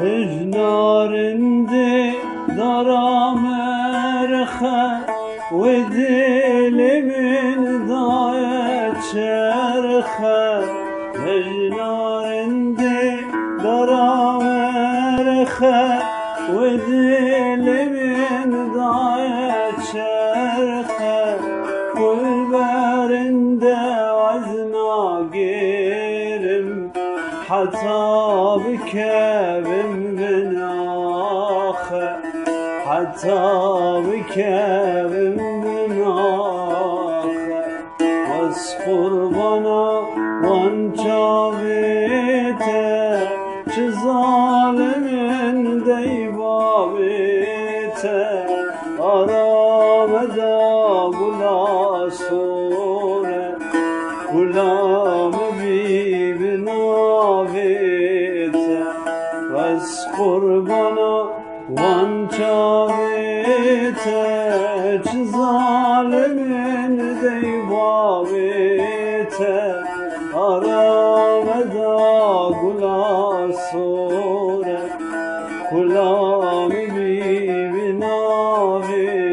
هجنارندي درام رخا ودل من ضايت شرخا هجنارندي درام رخا ودل من ضايت شرخا والبرندة وزنا قيرم حتى بكابم بناخه حتى بكابم بناخه واصخر بنا وانجابيته چه ظالم دیبابیته آرامده گلاسونه غلام بی بناویته وز قربانا وانچاویته چه ظالمین دیبابیته آرامده گلاسونه غلام بی بناویته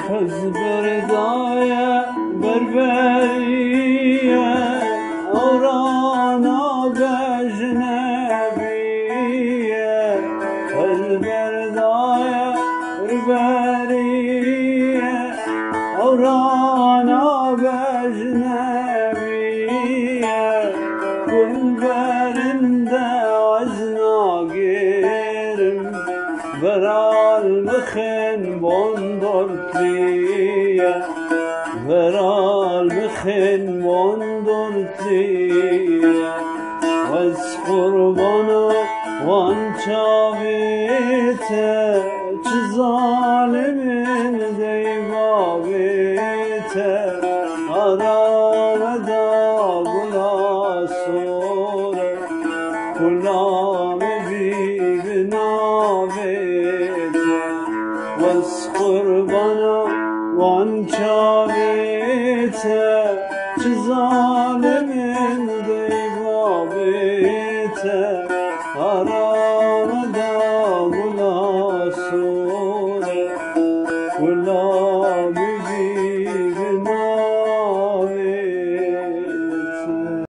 پس بردایه بربریه اورانا بجنبیه پس بردایه بربریه اورانا بجنبیه گل برنده وزنا گیرم برال بخن بندرتلیه برال بخن بندرتلیه وز قربانا وانچاویته چه ظالمین دیبابیته آرامده گلاسوره غلام بی بناویته وز قربانا وانچاویته چه ظالمین دیبابیته